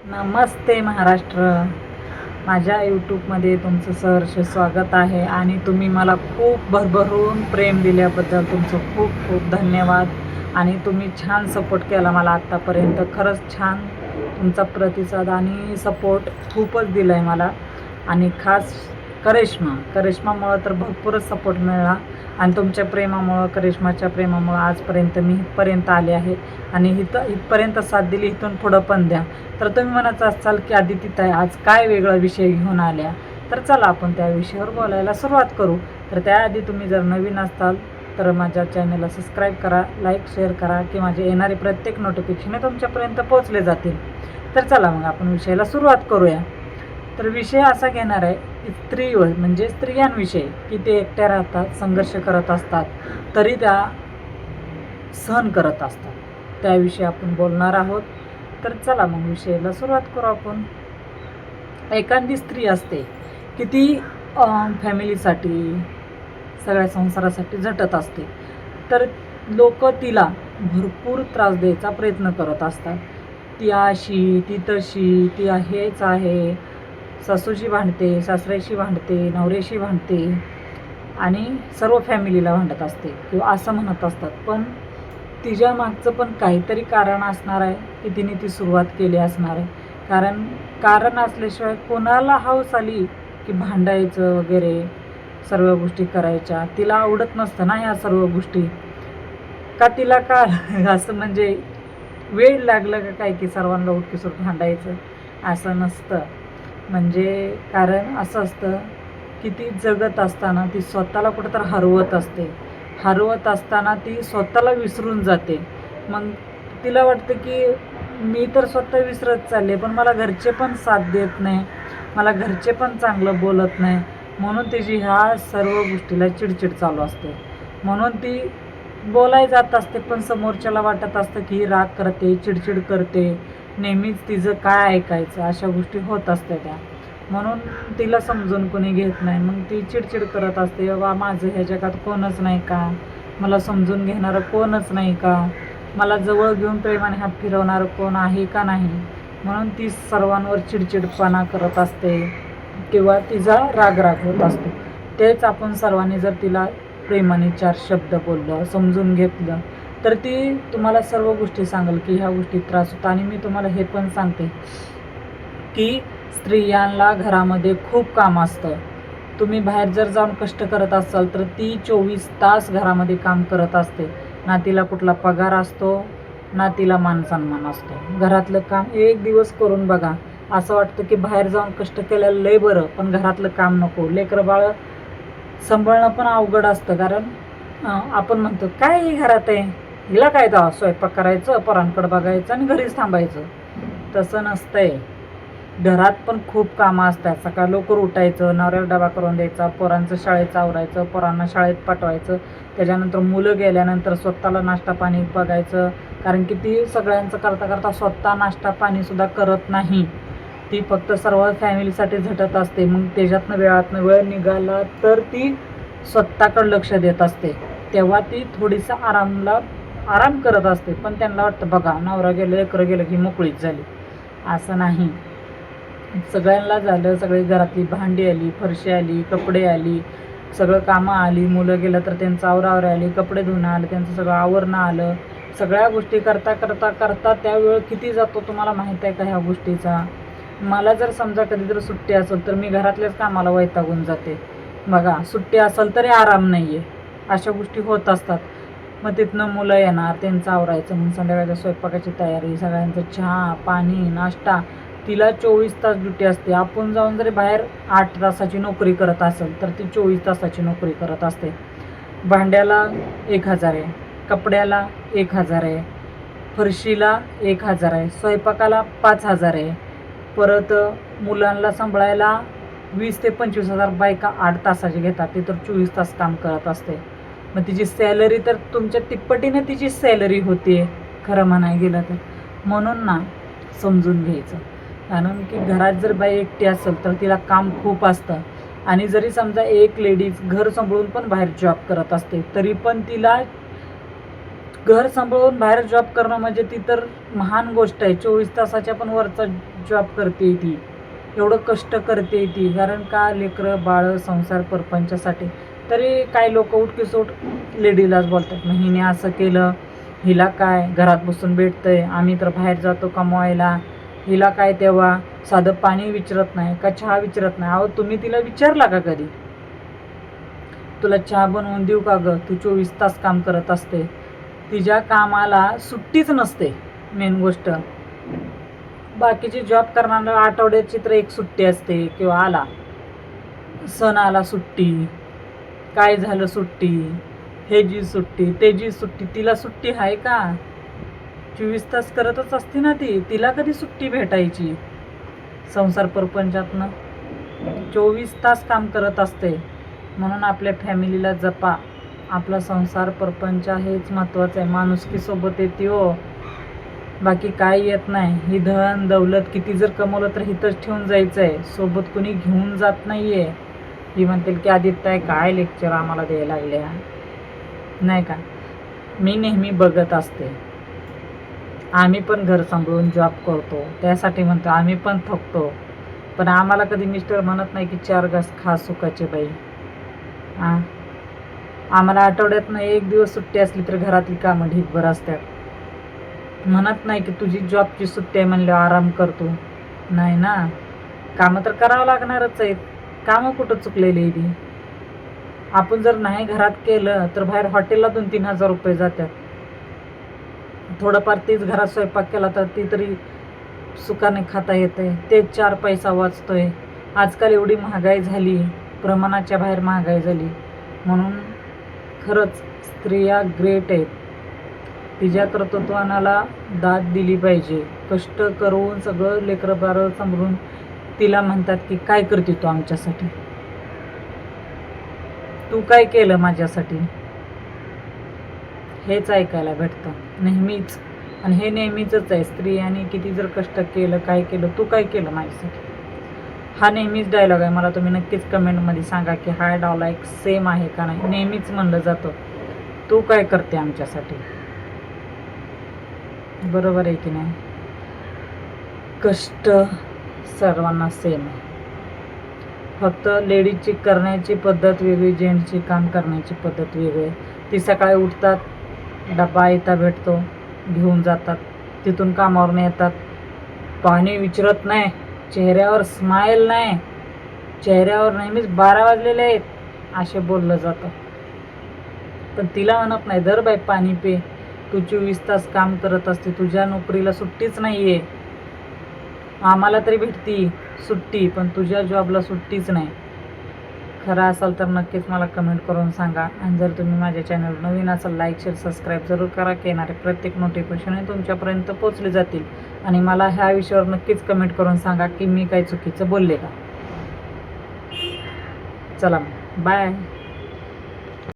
नमस्ते महाराष्ट्र. माझ्या यूट्यूबमध्ये तुमचं सहर्ष स्वागत आहे आणि तुम्ही मला खूप भरभरून प्रेम दिल्याबद्दल तुमचं खूप खूप धन्यवाद. आणि तुम्ही छान सपोर्ट केला मला आत्तापर्यंत. खरंच छान तुमचा प्रतिसाद आणि सपोर्ट खूपच दिला आहे मला. आणि खास करिश्मामुळं तर भरपूरच सपोर्ट मिळाला आणि तुमच्या प्रेमामुळं, करिश्माच्या प्रेमामुळं आजपर्यंत मी इथपर्यंत आले आहे. आणि इथपर्यंत साथ दिली, इथून पुढं पण द्या. तर तुम्ही म्हणत असाल की आदिती ताई आज काय वेगळा विषय घेऊन आल्या, तर चला आपण त्या विषयावर बोलायला सुरुवात करू. तर त्याआधी तुम्ही जर नवीन असताल तर माझ्या चॅनलला सबस्क्राईब करा, लाईक शेअर करा की माझे येणारे प्रत्येक नोटिफिकेशन तुमच्यापर्यंत पोहोचले जातील. तर चला मग आपण विषयाला सुरुवात करूया. तर विषय असा घेणार आहे की स्त्रीवर म्हणजे स्त्रियांविषयी की ते एकट्या राहतात, संघर्ष करत असतात, तरी त्या सहन करत असतात, त्याविषयी आपण बोलणार आहोत. तर चला मग विषयाला सुरुवात करू आपण. एखादी स्त्री असते की ती फॅमिलीसाठी, सगळ्या संसारासाठी झटत असते, तर लोक तिला भरपूर त्रास द्यायचा प्रयत्न करत असतात. ती अशी, ती तशी, ती हेच आहे, सासूशी भांडते, सासऱ्याशी भांडते, नवऱ्याशी भांडते आणि सर्व फॅमिलीला भांडत असते किंवा असं म्हणत असतात. पण तिच्या मागचं पण काहीतरी कारण असणार आहे की तिने ती सुरुवात केली असणार आहे. कारण असल्याशिवाय कोणाला हौस आली की भांडायचं वगैरे सर्व गोष्टी करायच्या. तिला आवडत नसतं ना ह्या सर्व गोष्टी. का तिला का असं म्हणजे वेळ लागलं का काय की सर्वांना उठकीसूट भांडायचं, असं नसतं. म्हणजे कारण असं असतं की ती जगत असताना ती स्वतःला कुठंतरी हरवत असताना ती स्वतःला विसरून जाते. मग तिला वाटतं की मी तर स्वतः विसरत चालले, पण मला घरचे पण साथ देत नाही, मला घरचे पण चांगलं बोलत नाही, म्हणून तिची ह्या सर्व गोष्टीला चिडचिड चालू असते. म्हणून ती बोलाय जात असते, पण समोरच्याला वाटत असतं की ही राग करते, चिडचिड करते, नेहमीच तिचं काय ऐकायचं, अशा गोष्टी होत असते त्या. म्हणून तिला समजून कोणी घेत नाही. मग ती चिडचिड करत असते, बाबा माझं ह्या जगात कोणच नाही का, मला समजून घेणारं कोणच नाही का, मला जवळ घेऊन प्रेमाने हात फिरवणारं कोण आहे का नाही. म्हणून ती सर्वांवर चिडचिडपणा करत असते किंवा तिचा राग होत असतो. तेच आपण सर्वांनी जर तिला प्रेमाने 4 शब्द बोललं, समजून घेतलं, तर ती तुम्हाला सर्व गोष्टी सांगेल की ह्या गोष्टी त्रास होता. आणि मी तुम्हाला हे पण सांगते की स्त्रियांना घरामध्ये खूप काम असतं. तुम्ही बाहेर जर जाऊन कष्ट करत असाल तर ती 24 तास घरामध्ये काम करत असते. ना तिला कुठला पगार असतो, ना तिला मानसन्मान असतो. घरातलं काम एक दिवस करून बघा, असं वाटतं की बाहेर जाऊन कष्ट केलेलं लय बरं, पण घरातलं काम नको. लेकरं बाळं सांभाळणं पण अवघड असतं. कारण आपण म्हणतो काय ही घरात आहे, हिला काय तर स्वयंपाक करायचं, पोरांकडं बघायचं आणि घरीच थांबायचं. तसं नसतंय. घरात पण खूप कामं असतात. सकाळ लवकर उठायचं, नवऱ्याला डबा करून द्यायचा, पोरांचं शाळेचं आवरायचं, पोरांना शाळेत पाठवायचं, त्याच्यानंतर मुलं गेल्यानंतर स्वतःला नाश्ता पाणी बघायचं. कारण की ती सगळ्यांचं करता करता स्वतः नाश्ता पाणीसुद्धा करत नाही. ती फक्त सर्व फॅमिलीसाठी झटत असते. मग त्याच्यातनं वेळ निघाला तर ती स्वतःकडे लक्ष देत असते. तेव्हा ती थोडीसा आराम करत असते. पण त्यांना वाटतं बघा नवरा गेलं, लेकरं गेलं की मोकळीच झाली. असं नाही. सगळ्यांना झालं, सगळी घरातली भांडी आली, फरशी आली, कपडे आली, सगळं कामं आली. मुलं गेलं तर त्यांचं आवरावर आली, कपडे धुणं आलं, त्यांचं सगळं आवरणं आलं. सगळ्या गोष्टी करता करता करता त्या वेळ किती जातो तुम्हाला माहीत आहे का ह्या गोष्टीचा. मला जर समजा कधी जर सुट्टी असेल तर मी घरातल्याच कामाला वैतागून जाते. बघा सुट्टी असेल तरी आराम नाही आहे, अशा गोष्टी होत असतात. मग तिथनं मुलं येणार, त्यांचं आवरायचं, मग संध्याकाळच्या स्वयंपाकाची तयारी, सगळ्यांचं चहा पाणी नाश्ता. तिला 24 तास ड्युटी असते. आपण जाऊन जरी बाहेर 8 तासाची नोकरी करत असेल तर ती 24 तासाची नोकरी करत असते. भांड्याला 1,000 आहे, कपड्याला 1,000 आहे, फरशीला 1,000 आहे, स्वयंपाकाला 5,000 आहे. परत मुलांना सांभाळायला 20 ते 25,000 बायका 8 तासाची घेतात. ती तर 24 तास काम करत असते. मग तिची सॅलरी तर तुमच्या तिप्पटीने तिची सॅलरी होते खरं म्हणायला गेलं तर. म्हणून ना समजून घ्यायचं. कारण की घरात जर बाई एकटी असेल तर तिला काम खूप असतं. आणि जरी समजा एक लेडीज घर सांभाळून पण बाहेर जॉब करत असते तरी पण तिला घर सांभाळून बाहेर जॉब करणं म्हणजे ती तर महान गोष्ट आहे. 24 तासाच्या पण वरचा जॉब करते ती. एवढं कष्ट करते ती. कारण का लेकरं, बाळं, संसार, परपंचासाठी. तरी काही लोक उठकीसूट लेडीलाच बोलतात, मग हिने असं केलं, हिला काय घरात बसून भेटतंय, आम्ही तर बाहेर जातो कमवायला, हिला काय तेव्हा साधं पाणी विचारत नाही का, चहा विचारत नाही. अहो तुम्ही तिला विचारला का कधी, तुला चहा बनवून देऊ का गं, तू 24 तास काम करत असते. तिच्या कामाला सुट्टीच नसते. मेन गोष्ट, बाकीचे जॉब करणाऱ्या आठवड्याची तर एक सुट्टी असते, किंवा आला सण आला सुट्टी, काय झालं सुट्टी, हे जी सुट्टी, ते जी सुट्टी. तिला सुट्टी आहे का? 24 तास करतच असते ना ती. तिला कधी सुट्टी भेटायची? संसार परपंचातनं 24 तास काम करत असते. म्हणून आपल्या फॅमिलीला जपा. आपला संसार परपंच हेच महत्त्वाचं आहे. माणुसकीसोबत येते हो, बाकी काय येत नाही. ही धन दौलत किती जर कमवलं तर इथंच ठेवून जायचं आहे, सोबत कुणी घेऊन जात नाही आहे. ही म्हणतील की आदित्य काय लेक्चर आम्हाला द्यायला लागल्या, नाही का. मी नेहमी बघत असते, आम्ही पण घर सांभाळून जॉब करतो, त्यासाठी म्हणतो आम्ही पण थकतो. पण आम्हाला कधी मिस्टर म्हणत नाही की 4 घास खा सुखाचे बाई. आम्हाला आठवड्यातनं 1 दिवस सुट्टी असली तर घरातली कामं ढीकभर असतात. म्हणत नाही की तुझी जॉबची सुट्टी आहे म्हणल्यावर आराम करतो, नाही ना. कामं तर करावं लागणारच आहेत. कामं कुठं चुकलेली आहे ती. आपण जर नाही घरात केलं तर बाहेर हॉटेलला 2-3 हजार रुपये जातात. थोडंफार तीच घरात स्वयंपाक केला तर ती तरी सुखाने खाता येते, तेच 4 पैसा वाचतोय. आजकाल एवढी महागाई झाली, प्रमाणाच्या बाहेर महागाई झाली. म्हणून खरंच स्त्रिया ग्रेट आहेत. तिच्या कर्तृत्वानाला दाद दिली पाहिजे. कष्ट करून सगळं लेकरं बाळं सांभाळून तिला म्हणतात की काय करते तू आमच्यासाठी, तू काय केलं माझ्यासाठी, हेच ऐकायला भेटतं नेहमीच. आणि हे नेहमीच आहे, स्त्रियांनी किती जर कष्ट केलं, काय केलं, तू काय केलं माझ्यासाठी. हा नेहमीच डायलॉग आहे. मला तुम्ही नक्कीच कमेंटमध्ये सांगा की हा डायलॉग सेम आहे का नाही. नेहमीच म्हणलं जातं, तू काय करते आमच्यासाठी. बरोबर आहे की नाही. कष्ट सर्वांना सेम आहे, फक्त लेडीजची करण्याची पद्धत वेगळी, जेंट्सची काम करण्याची पद्धत वेगळी. ती सकाळी उठतात, डबा येता भेटतो, घेऊन जातात, तिथून कामावरून येतात, पाणी विचारत नाही, चेहऱ्यावर स्माईल नाही, चेहऱ्यावर नेहमीच 12 वाजलेले आहेत असे बोललं जातं. पण तिला म्हणत नाही, दर बाई पाणी पे, तू 24 तास काम करत असते, तुझ्या नोकरीला सुट्टीच नाही आहे. आम्हाला तरी भेटती सुट्टी, पण तुझ्या जॉबला सुट्टीच नाही. खरं असेल तर नक्कीच मला कमेंट करून सांगा. आणि जर तुम्ही माझ्या चॅनल नवीन असाल, लाईक शेअर सबस्क्राईब जरूर करा, की येणारे प्रत्येक नोटिफिकेशन तुमच्यापर्यंत पोचले जातील. आणि मला ह्या विषयावर नक्कीच कमेंट करून सांगा की मी काही चुकीचं बोलले का. चला बाय.